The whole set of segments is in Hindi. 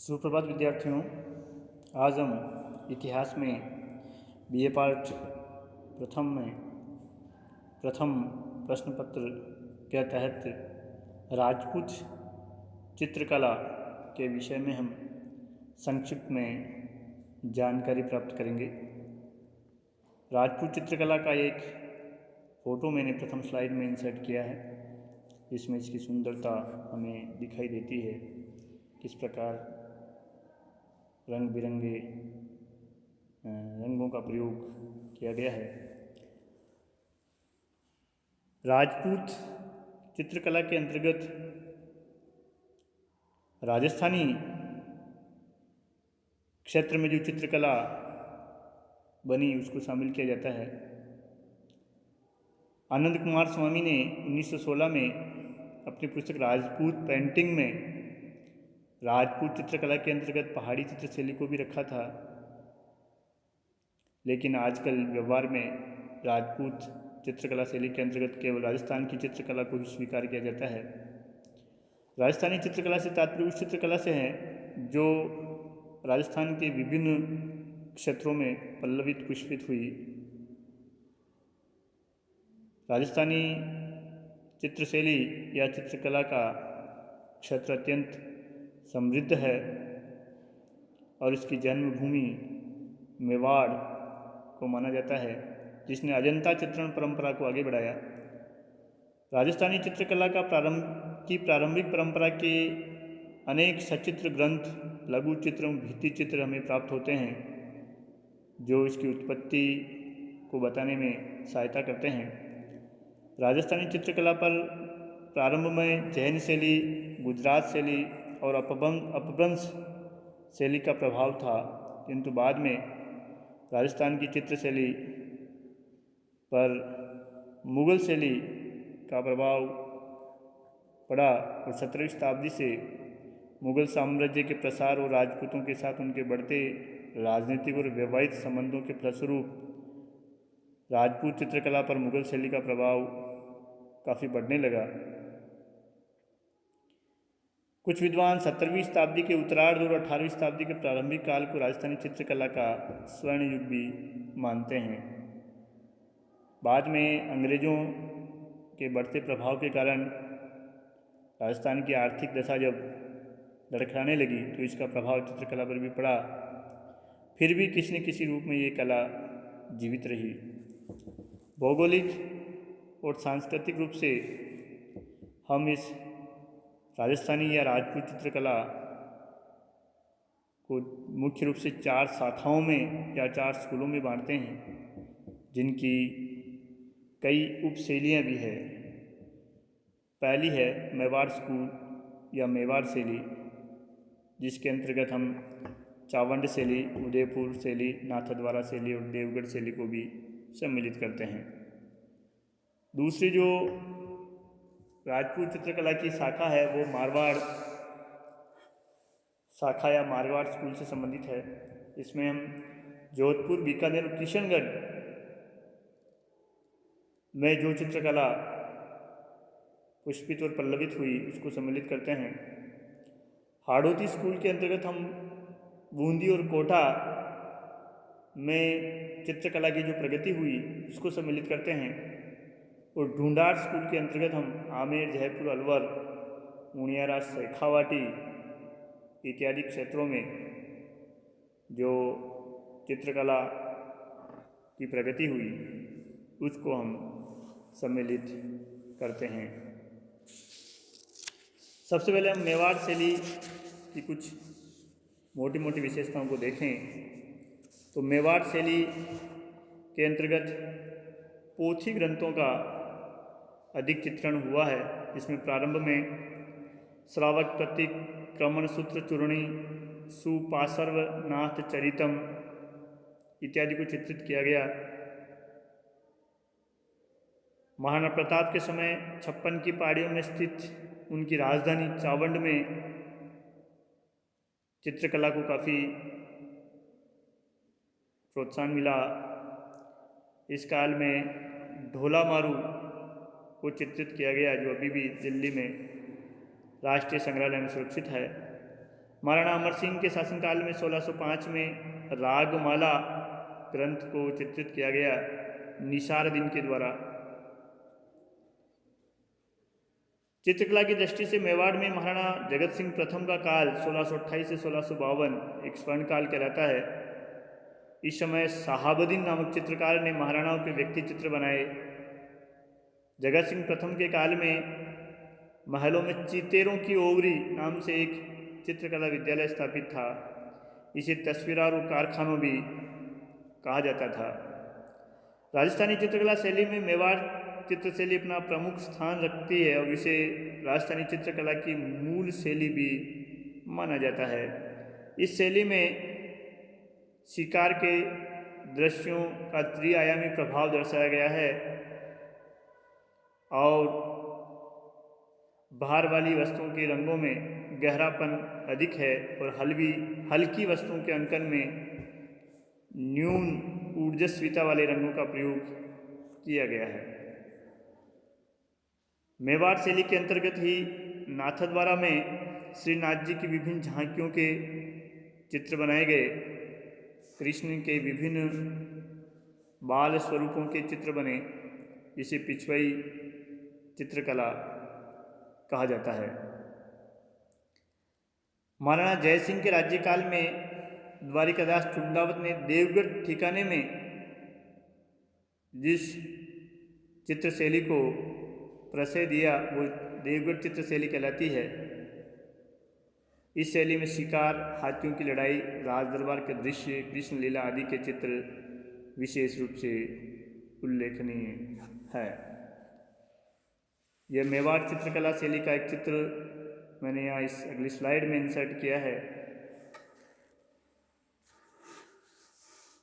सुप्रभात विद्यार्थियों। आज हम इतिहास में बीए पार्ट प्रथम प्रश्न पत्र के तहत राजपूत चित्रकला के विषय में हम संक्षिप्त में जानकारी प्राप्त करेंगे। राजपूत चित्रकला का एक फ़ोटो मैंने प्रथम स्लाइड में इंसर्ट किया है। इसमें इसकी सुंदरता हमें दिखाई देती है, किस प्रकार रंग बिरंगे रंगों का प्रयोग किया गया है। राजपूत चित्रकला के अंतर्गत राजस्थानी क्षेत्र में जो चित्रकला बनी उसको शामिल किया जाता है। आनंद कुमार स्वामी ने 1916 में अपनी पुस्तक राजपूत पेंटिंग में राजपूत चित्रकला के अंतर्गत पहाड़ी चित्रशैली को भी रखा था, लेकिन आजकल व्यवहार में राजपूत चित्रकला शैली के अंतर्गत केवल राजस्थान की चित्रकला को ही स्वीकार किया जाता है। राजस्थानी चित्रकला से तात्पर्य उस चित्रकला से है जो राजस्थान के विभिन्न क्षेत्रों में पल्लवित पुष्पित हुई। राजस्थानी चित्रशैली या चित्रकला का क्षेत्र अत्यंत समृद्ध है और इसकी जन्मभूमि मेवाड़ को माना जाता है, जिसने अजंता चित्रण परंपरा को आगे बढ़ाया। राजस्थानी चित्रकला का प्रारंभिक परंपरा के अनेक सचित्र ग्रंथ, लघु चित्र एवं भित्ति चित्र हमें प्राप्त होते हैं, जो इसकी उत्पत्ति को बताने में सहायता करते हैं। राजस्थानी चित्रकला पर प्रारंभ में जैन शैली, गुजरात शैली और अपभ्रंश शैली का प्रभाव था, किंतु बाद में राजस्थान की चित्रशैली पर मुग़ल शैली का प्रभाव पड़ा और 17वीं शताब्दी से मुग़ल साम्राज्य के प्रसार और राजपूतों के साथ उनके बढ़ते राजनीतिक और वैवाहिक संबंधों के फलस्वरूप राजपूत चित्रकला पर मुग़ल शैली का प्रभाव काफ़ी बढ़ने लगा। कुछ विद्वान 17वीं शताब्दी के उत्तरार्ध और 18वीं शताब्दी के प्रारंभिक काल को राजस्थानी चित्रकला का स्वर्ण युग भी मानते हैं। बाद में अंग्रेज़ों के बढ़ते प्रभाव के कारण राजस्थान की आर्थिक दशा जब लड़खड़ाने लगी तो इसका प्रभाव चित्रकला पर भी पड़ा। फिर भी किसी न किसी रूप में ये कला जीवित रही। भौगोलिक और सांस्कृतिक रूप से हम इस राजस्थानी या राजपूत चित्रकला को मुख्य रूप से 4 शाखाओं में या 4 स्कूलों में बांटते हैं, जिनकी कई उपशैलियाँ भी है। पहली है मेवाड़ स्कूल या मेवाड़ शैली, जिसके अंतर्गत हम चावंड शैली, उदयपुर शैली, नाथद्वारा शैली और देवगढ़ शैली को भी सम्मिलित करते हैं। दूसरी जो राजपूत चित्रकला की शाखा है वो मारवाड़ शाखा या मारवाड़ स्कूल से संबंधित है। इसमें हम जोधपुर, बीकानेर और किशनगढ़ में जो चित्रकला पुष्पित और पल्लवित हुई उसको सम्मिलित करते हैं। हाड़ौती स्कूल के अंतर्गत हम बूंदी और कोटा में चित्रकला की जो प्रगति हुई उसको सम्मिलित करते हैं। और ढूंढार स्कूल के अंतर्गत हम आमेर, जयपुर, अलवर, मुनियारा, शेखावाटी इत्यादि क्षेत्रों में जो चित्रकला की प्रगति हुई उसको हम सम्मिलित करते हैं। सबसे पहले हम मेवाड़ शैली की कुछ मोटी मोटी विशेषताओं को देखें तो मेवाड़ शैली के अंतर्गत पोथी ग्रंथों का अधिक चित्रण हुआ है। इसमें प्रारंभ में श्रावक प्रतीक, क्रमण सूत्र, चूर्णी, सुपार्श्व नाथ चरितम इत्यादि को चित्रित किया गया। महाराणा प्रताप के समय 56 की पहाड़ियों में स्थित उनकी राजधानी चावंड में चित्रकला को काफ़ी प्रोत्साहन मिला। इस काल में ढोला मारू को चित्रित किया गया, जो अभी भी दिल्ली में राष्ट्रीय संग्रहालय में सुरक्षित है। महाराणा अमर सिंह के शासनकाल में 1605 में रागमाला ग्रंथ को चित्रित किया गया निसारुद्दीन के द्वारा। चित्रकला की दृष्टि से मेवाड़ में महाराणा जगत सिंह प्रथम का काल 1628 से 1652 एक स्वर्ण काल कहलाता है। इस समय शहाबुद्दीन नामक चित्रकार ने महाराणाओं के व्यक्ति चित्र बनाए। जगत सिंह प्रथम के काल में महलों में चितेरों की ओवरी नाम से एक चित्रकला विद्यालय स्थापित था। इसे तस्वीरार और कारखानों भी कहा जाता था। राजस्थानी चित्रकला शैली में मेवाड़ चित्रशैली अपना प्रमुख स्थान रखती है और इसे राजस्थानी चित्रकला की मूल शैली भी माना जाता है। इस शैली में शिकार के दृश्यों का त्रिआयामी प्रभाव दर्शाया गया है और बाहर वाली वस्तुओं के रंगों में गहरापन अधिक है और हल्की वस्तुओं के अंकन में न्यून ऊर्जस्विता वाले रंगों का प्रयोग किया गया है। मेवाड़ शैली के अंतर्गत ही नाथद्वारा में श्रीनाथ जी की विभिन्न झांकियों के चित्र बनाए गए। कृष्ण के विभिन्न बाल स्वरूपों के चित्र बने। इसे पिछवाई चित्रकला कहा जाता है। महाराणा जयसिंह के राज्यकाल में द्वारिकादास चुंडावत ने देवगढ़ ठिकाने में जिस चित्रशैली को प्रशय दिया वो देवगढ़ चित्रशैली कहलाती है। इस शैली में शिकार, हाथियों की लड़ाई, राज दरबार के दृश्य, कृष्ण लीला आदि के चित्र विशेष रूप से उल्लेखनीय है। यह मेवाड़ चित्रकला शैली का एक चित्र मैंने यहाँ इस अगली स्लाइड में इंसर्ट किया है।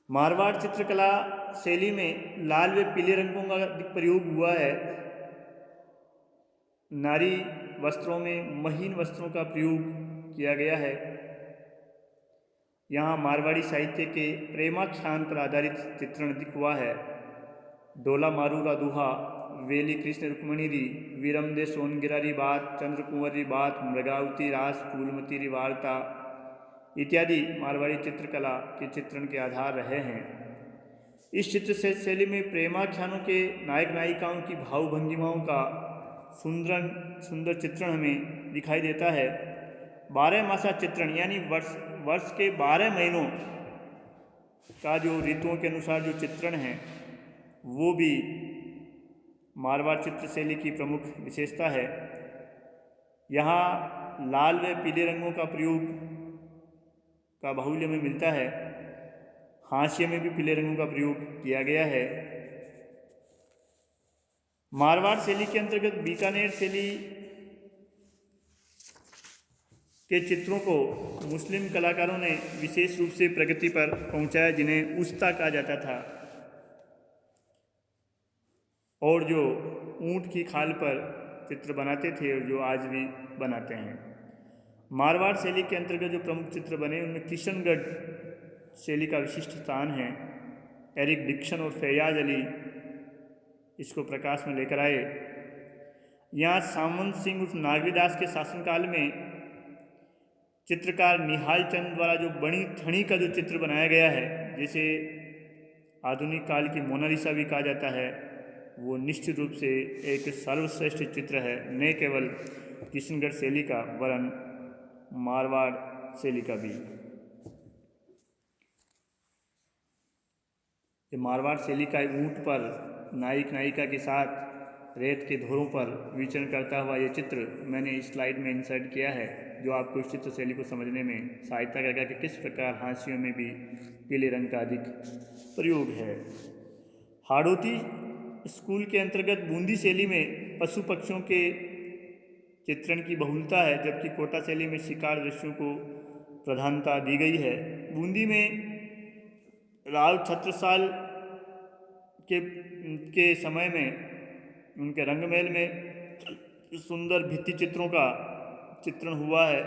मारवाड़ चित्रकला शैली में लाल व पीले रंगों का अधिक प्रयोग हुआ है। नारी वस्त्रों में महीन वस्त्रों का प्रयोग किया गया है। यहाँ मारवाड़ी साहित्य के प्रेमाख्यान पर आधारित चित्रण अधिक हुआ है। डोला मारूरा दुहा, वेली कृष्ण रुक्मणी री, वीरम दे सोनगिरा री बात, चंद्र कुंवर री बात, मृगावती रास, फूलमती री वार्ता इत्यादि मारवाड़ी चित्रकला के चित्रण के आधार रहे हैं। इस चित्र शैली में प्रेमाख्यानों के नायक नायिकाओं की भावभंगिमाओं का सुंदर चित्रण हमें दिखाई देता है। 12 मासा चित्रण यानी वर्ष के 12 महीनों का जो ऋतुओं के अनुसार जो चित्रण है वो भी मारवाड़ चित्रशैली की प्रमुख विशेषता है। यहाँ लाल व पीले रंगों का प्रयोग का बाहुल्य में मिलता है। हाशिए में भी पीले रंगों का प्रयोग किया गया है। मारवाड़ शैली के अंतर्गत बीकानेर शैली के चित्रों को मुस्लिम कलाकारों ने विशेष रूप से प्रगति पर पहुंचाया, जिन्हें उस्ता कहा जाता था और जो ऊंट की खाल पर चित्र बनाते थे और जो आज भी बनाते हैं। मारवाड़ शैली के अंतर्गत जो प्रमुख चित्र बने उनमें किशनगढ़ शैली का विशिष्ट स्थान है। एरिक डिक्सन और फैयाज अली इसको प्रकाश में लेकर आए। यहाँ सामंत सिंह उर्फ नागरीदास के शासनकाल में चित्रकार निहाल चंद द्वारा जो बड़ी थणी का जो चित्र बनाया गया है, जिसे आधुनिक काल की मोनालिसा भी कहा जाता है, वो निश्चित रूप से एक सर्वश्रेष्ठ चित्र है। न केवल किशनगढ़ शैली का वरन मारवाड़ शैली का भी। ये मारवाड़ शैली का ऊंट पर नायक नायिका के साथ रेत के धोरों पर विचरण करता हुआ ये चित्र मैंने इस स्लाइड में इंसर्ट किया है, जो आपको इस चित्र शैली को समझने में सहायता करेगा कि किस प्रकार हाशियों में भी पीले रंग का अधिक प्रयोग है। हाड़ौती स्कूल के अंतर्गत बूंदी शैली में पशु पक्षियों के चित्रण की बहुलता है, जबकि कोटा शैली में शिकार दृश्यों को प्रधानता दी गई है। बूंदी में राव छत्रसाल के समय में उनके रंगमहल में सुंदर भित्ति चित्रों का चित्रण हुआ है।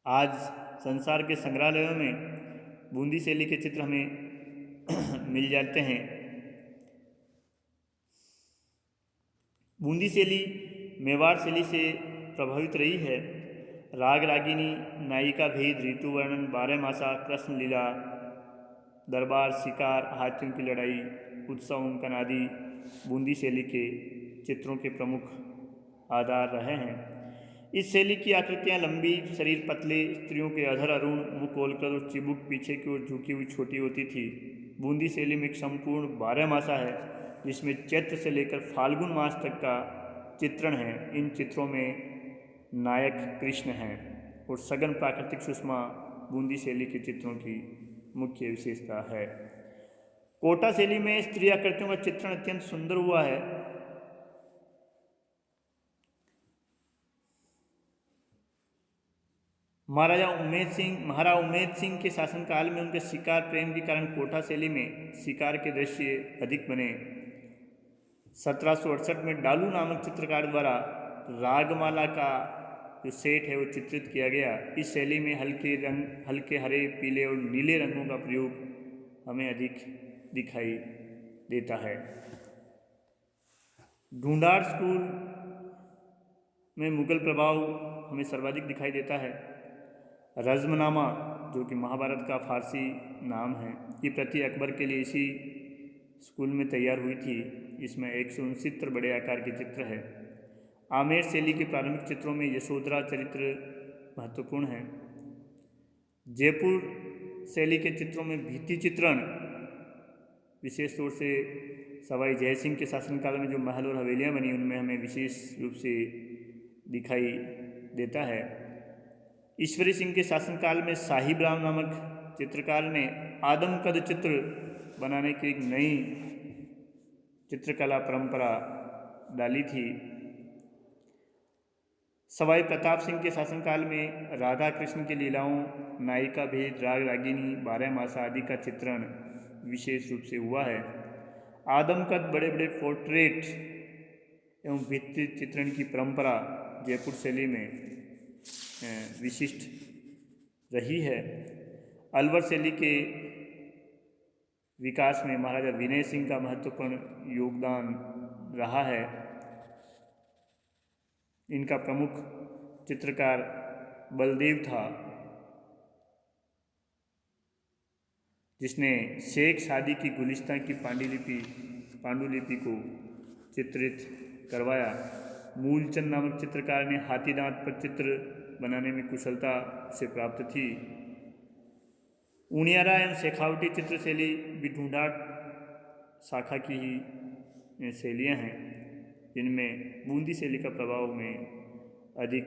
आज संसार के संग्रहालयों में बूंदी शैली के चित्र हमें मिल जाते हैं। बूंदी शैली मेवाड़ शैली से प्रभावित रही है। राग रागिनी, नायिका भेद, ऋतु वर्णन, 12 मासा, कृष्ण लीला, दरबार, शिकार, हाथियों की लड़ाई, उत्सव, अंकन आदि बूंदी शैली के चित्रों के प्रमुख आधार रहे हैं। इस शैली की आकृतियाँ लंबी, शरीर पतले, स्त्रियों के अधर अरुण, मुख खोलकर और चिबुक पीछे की ओर झुकी हुई छोटी होती थी। बूंदी शैली में एक संपूर्ण 12 मासा है जिसमें चैत्र से लेकर फाल्गुन मास तक का चित्रण है। इन चित्रों में नायक कृष्ण हैं और सघन प्राकृतिक सुषमा बूंदी शैली के चित्रों की मुख्य विशेषता है। कोटा शैली में स्त्री आकृतियों का चित्रण अत्यंत सुंदर हुआ है। महाराजा उमेद सिंह के शासनकाल में उनके शिकार प्रेम के कारण कोटा शैली में शिकार के दृश्य अधिक बने। 1768 में डालू नामक चित्रकार द्वारा रागमाला का जो सेट है वो चित्रित किया गया। इस शैली में हल्के हरे, पीले और नीले रंगों का प्रयोग हमें अधिक दिखाई देता है। ढूंढाड़ स्कूल में मुगल प्रभाव हमें सर्वाधिक दिखाई देता है। रज़्मनामा, जो कि महाभारत का फारसी नाम है, ये प्रति अकबर के लिए इसी स्कूल में तैयार हुई थी। इसमें 169 बड़े आकार के चित्र है। आमेर शैली के प्रारंभिक चित्रों में यशोधरा चरित्र महत्वपूर्ण है। जयपुर शैली के चित्रों में भित्ति चित्रण, विशेष तौर से सवाई जयसिंह के शासनकाल में जो महल और हवेलियाँ बनी उनमें हमें विशेष रूप से दिखाई देता है। ईश्वरी सिंह के शासनकाल में साहिब राम नामक चित्रकार ने आदमकद चित्र बनाने की एक नई चित्रकला परंपरा डाली थी। सवाई प्रताप सिंह के शासनकाल में राधा कृष्ण की लीलाओं, नायिका भेद, राग रागिनी, 12 मासा आदि का चित्रण विशेष रूप से हुआ है। आदमकद, बड़े बड़े पोर्ट्रेट एवं भित्ति चित्रण की परंपरा जयपुर शैली में विशिष्ट रही है। अलवर शैली के विकास में महाराजा विनय सिंह का महत्वपूर्ण योगदान रहा है। इनका प्रमुख चित्रकार बलदेव था, जिसने शेख सादी की गुलिस्तां की पांडुलिपि को चित्रित करवाया। मूलचंद नामक चित्रकार ने हाथी दांत पर चित्र बनाने में कुशलता से प्राप्त थी। उनियारा एवं शेखावटी चित्र शैली भी ढूंढाड़ शाखा की ही शैलियाँ हैं, जिनमें बूंदी शैली का प्रभाव में अधिक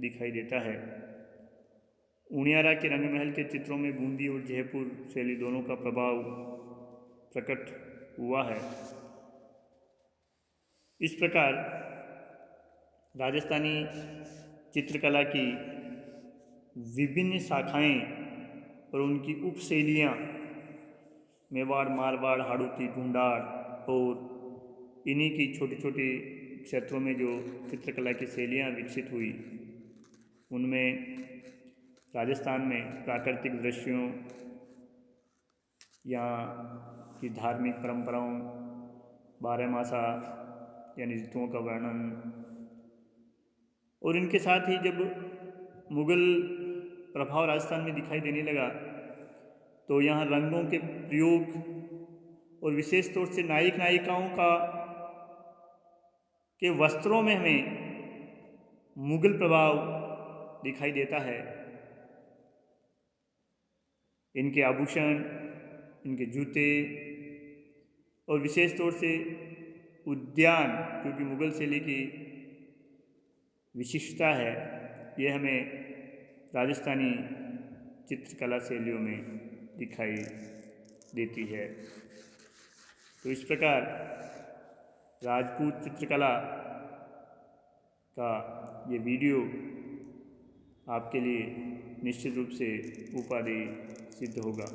दिखाई देता है। उनियारा के रंगमहल के चित्रों में बूंदी और जयपुर शैली दोनों का प्रभाव प्रकट हुआ है। इस प्रकार राजस्थानी चित्रकला की विभिन्न शाखाएं और उनकी उपशैलियाँ मेवाड़, मारवाड़, हाड़ौती, ढूंढाड़ और इन्हीं की छोटी छोटी क्षेत्रों में जो चित्रकला की शैलियाँ विकसित हुई, उनमें राजस्थान में प्राकृतिक दृश्यों, यहाँ की धार्मिक परंपराओं, 12 मासा यानी ऋतुओं का वर्णन, और इनके साथ ही जब मुगल प्रभाव राजस्थान में दिखाई देने लगा तो यहाँ रंगों के प्रयोग और विशेष तौर से नायक नायिकाओं के वस्त्रों में हमें मुगल प्रभाव दिखाई देता है। इनके आभूषण, इनके जूते और विशेष तौर से उद्यान, जो कि मुगल शैली की विशिष्टता है, ये हमें राजस्थानी चित्रकला शैलियों में दिखाई देती है। तो इस प्रकार राजपूत चित्रकला का ये वीडियो आपके लिए निश्चित रूप से उपादेय सिद्ध होगा।